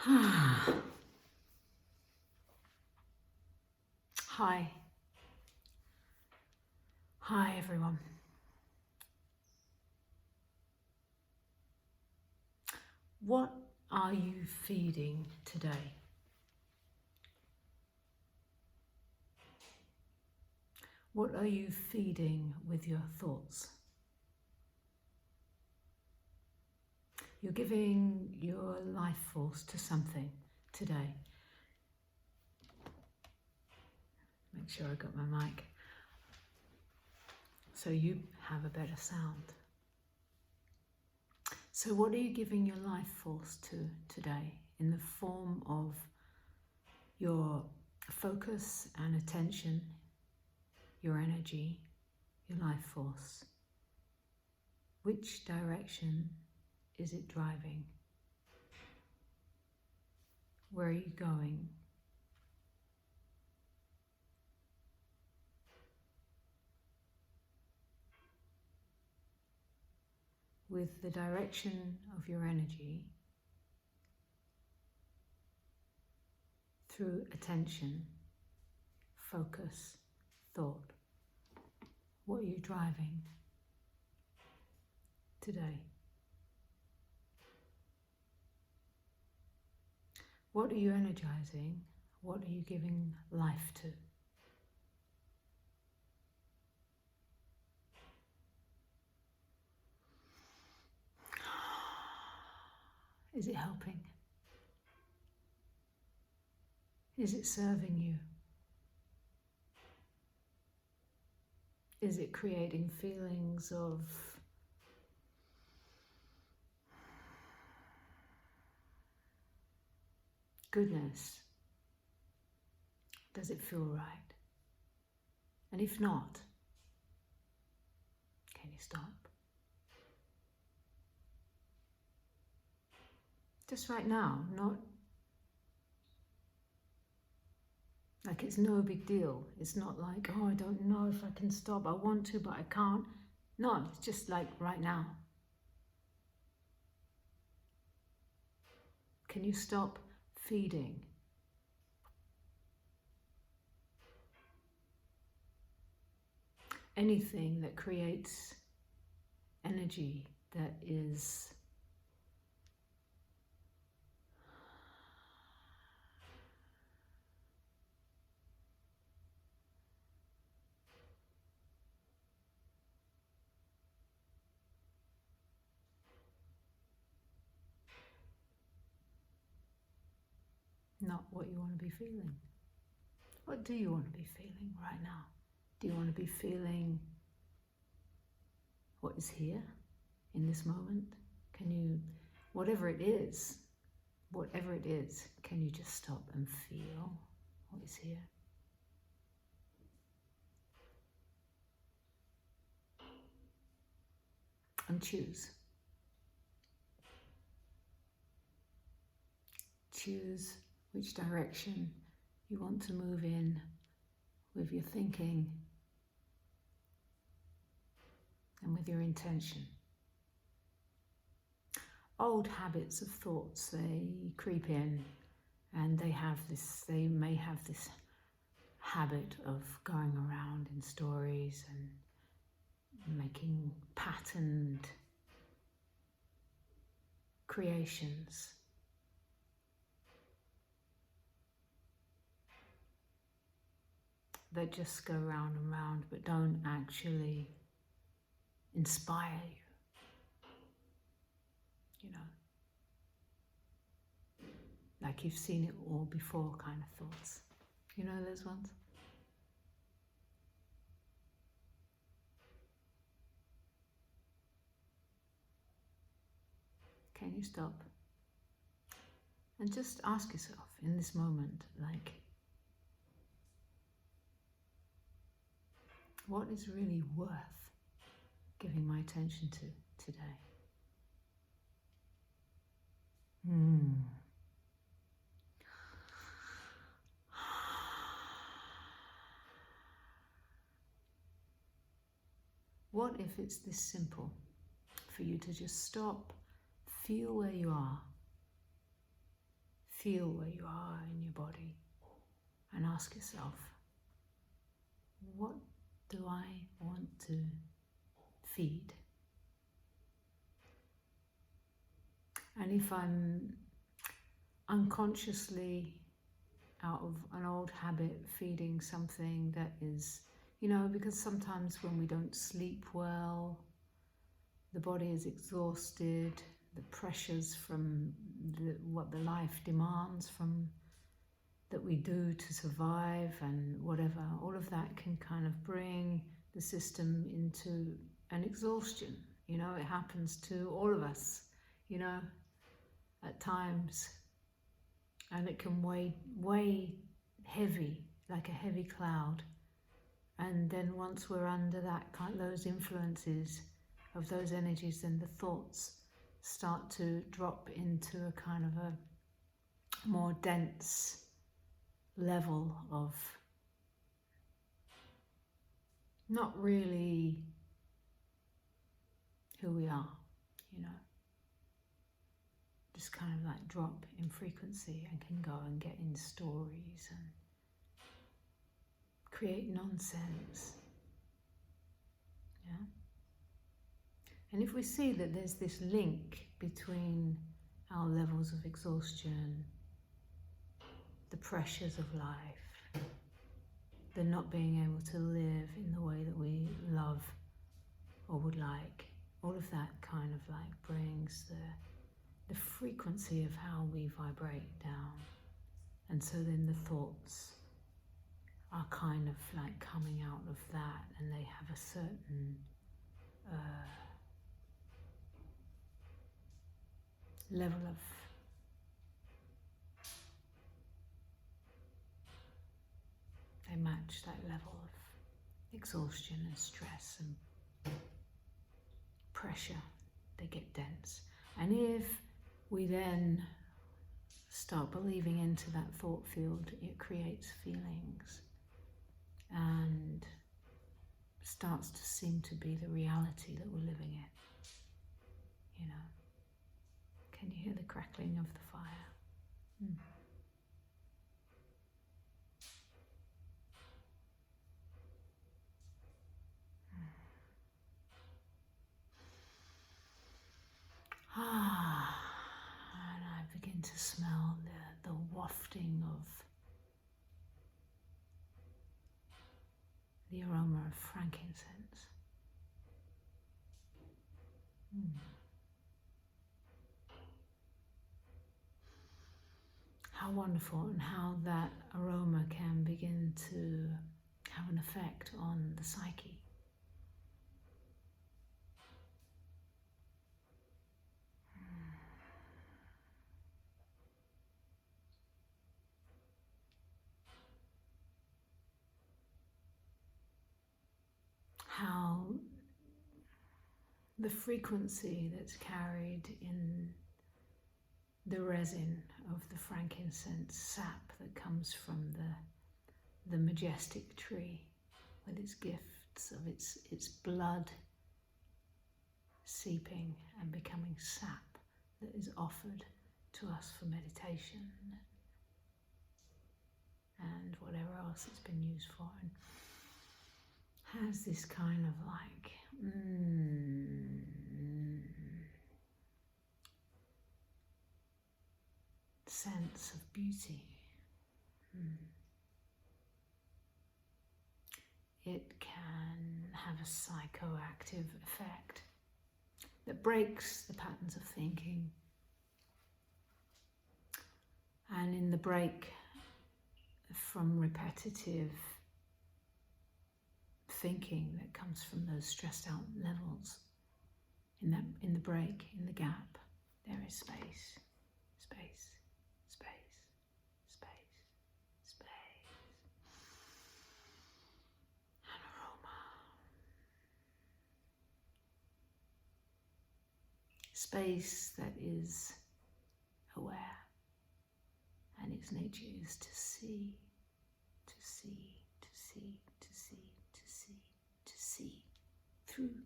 Hi. Hi, everyone. What are you feeding today? What are you feeding with your thoughts? You're giving your life force to something today. Make sure I got my mic so you have a better sound. So what are you giving your life force to today in the form of your focus and attention, your energy, your life force? Which direction is it driving? Where are you going? With the direction of your energy, through attention, focus, thought, what are you driving today? What are you energizing? What are you giving life to? Is it helping? Is it serving you? Is it creating feelings of goodness? Does it feel right? And if not, can you stop? Just right now, not like it's no big deal. It's not like, oh, I don't know if I can stop. I want to, but I can't. No, it's just like right now. Can you stop feeding? Anything that creates energy that is not what you want to be feeling. What do you want to be feeling right now? Do you want to be feeling what is here in this moment? Can you, whatever it is, can you just stop and feel what is here? And choose. Choose which direction you want to move in with your thinking and with your intention. Old habits of thoughts, they creep in and they may have this habit of going around in stories and making patterned creations. That just go round and round but don't actually inspire you know, like you've seen it all before kind of thoughts. You know those ones? Can you stop? And just ask yourself in this moment, like, what is really worth giving my attention to today? What if it's this simple for you to just stop, feel where you are, Feel where you are in your body and ask yourself, what do I want to feed? And if I'm unconsciously, out of an old habit, feeding something that is, because sometimes when we don't sleep well, the body is exhausted, the pressures from what the life demands from that we do to survive and whatever, all of that can kind of bring the system into an exhaustion. It happens to all of us, at times. And it can weigh heavy, like a heavy cloud. And then once we're under those influences of those energies, then the thoughts start to drop into a kind of a more dense level of not really who we are, just kind of like drop in frequency and can go and get in stories and create nonsense. Yeah. And if we see that there's this link between our levels of exhaustion, the pressures of life, the not being able to live in the way that we love or would like, all of that kind of like brings the frequency of how we vibrate down. And so then the thoughts are kind of like coming out of that, and they have a certain level of they match that level of exhaustion and stress and pressure. They get dense. And if we then start believing into that thought field, it creates feelings and starts to seem to be the reality that we're living in. Can you hear the crackling of the fire? And I begin to smell the wafting of the aroma of frankincense. How wonderful, and how that aroma can begin to have an effect on the psyche. How the frequency that's carried in the resin of the frankincense sap that comes from the majestic tree with its gifts of its blood seeping and becoming sap that is offered to us for meditation and whatever else it's been used for, and has this kind of like sense of beauty. It can have a psychoactive effect that breaks the patterns of thinking. And in the break from repetitive thinking that comes from those stressed out levels, in the break, in the gap, there is space, space, space, space, space, and aroma. Space that is aware, and its nature is to see, to see, to see, to see, to see, to see through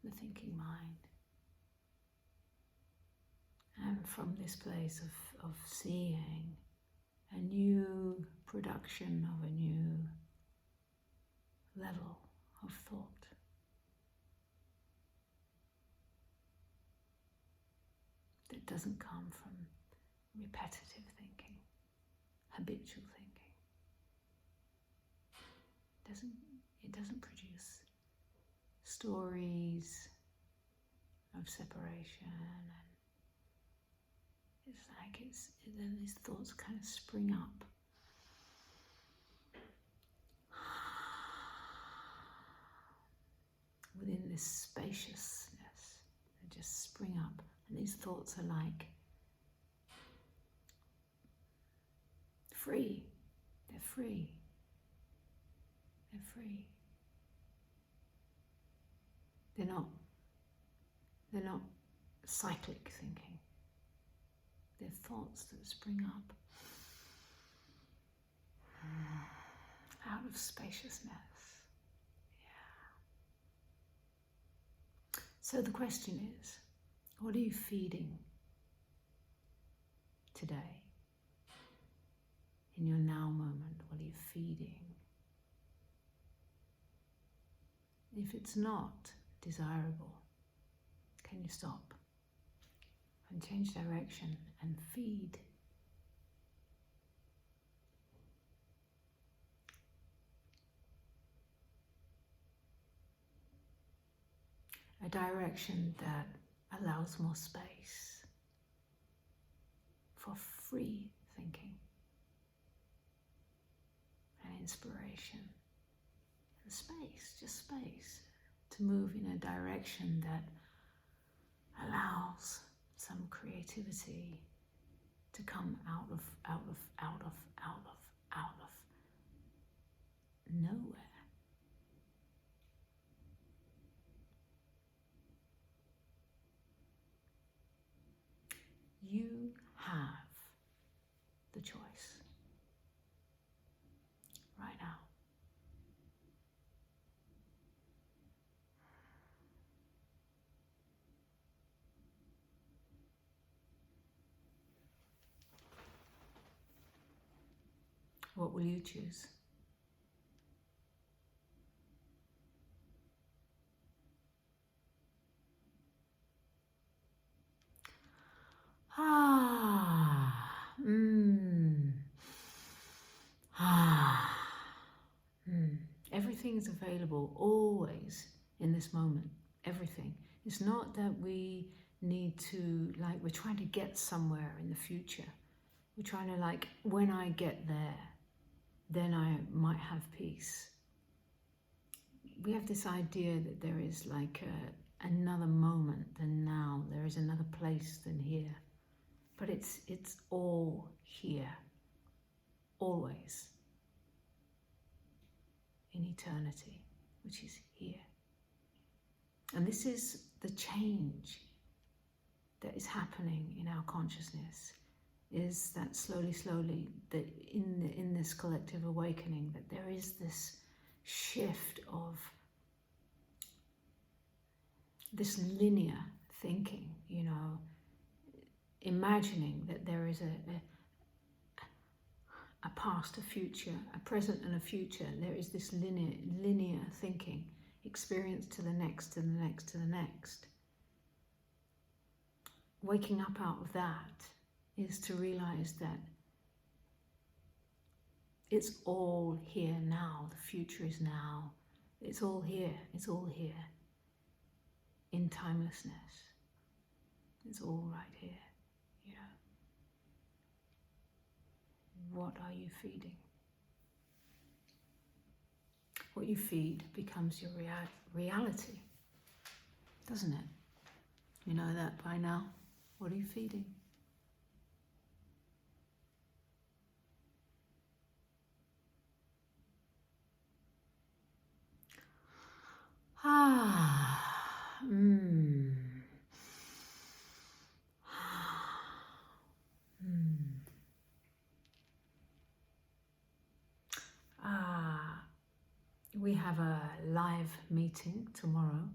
the thinking mind, and from this place of seeing a new production of a new level of thought. That doesn't come from repetitive thinking, habitual thinking. It doesn't produce stories of separation, and it's like then these thoughts kind of spring up. Within this spaciousness, they just spring up, and these thoughts are like free. They're free. They're free. They're not cyclic thinking. They're thoughts that spring up out of spaciousness. So the question is, what are you feeding today? In your now moment, what are you feeding? If it's not desirable, can you stop and change direction and feed? A direction that allows more space for free thinking and inspiration. And space, just space, to move in a direction that allows some creativity to come out of nowhere. You have the choice right now. What will you choose? Everything is available always in this moment. Everything. It's not that we need to, we're trying to get somewhere in the future. We're trying to, when I get there, then I might have peace. We have this idea that there is another moment than now. There is another place than here. But it's all here, always, in eternity, which is here. And this is the change that is happening in our consciousness, is that slowly, that in this collective awakening, that there is this shift of this linear thinking, imagining that there is a past, a future, a present and a future. There is this linear thinking, experience to the next, to the next, to the next. Waking up out of that is to realize that it's all here now. The future is now. It's all here. It's all here. In timelessness. It's all right here. What are you feeding? What you feed becomes your reality, doesn't it? You know that by now. What are you feeding? We have a live meeting tomorrow.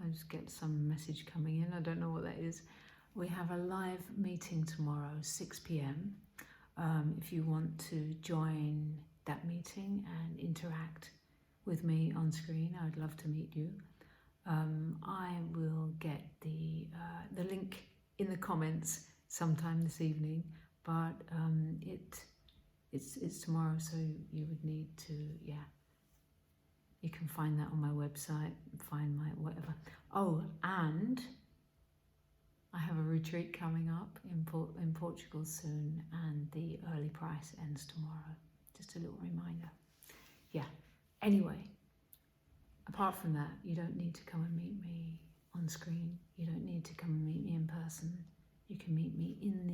I just get some message coming in. I don't know what that is. We have a live meeting tomorrow, 6 p.m. If you want to join that meeting and interact with me on screen, I would love to meet you. I will get the link in the comments sometime this evening, but it's tomorrow, so you would need to, yeah. You can find that on my website, find my whatever. Oh, and I have a retreat coming up in Portugal soon, and the early price ends tomorrow. Just a little reminder. Yeah. Anyway, apart from that, you don't need to come and meet me on screen. You don't need to come and meet me in person. You can meet me in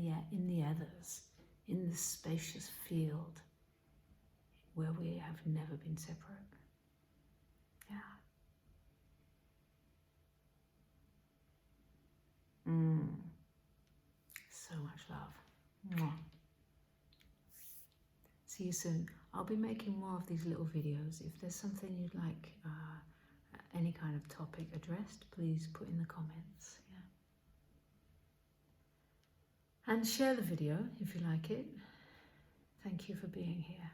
the others, in the spacious field where we have never been separate. Yeah. So much love. Mwah. See you soon. I'll be making more of these little videos. If there's something you'd like, any kind of topic addressed, please put in the comments. Yeah. And share the video if you like it. Thank you for being here.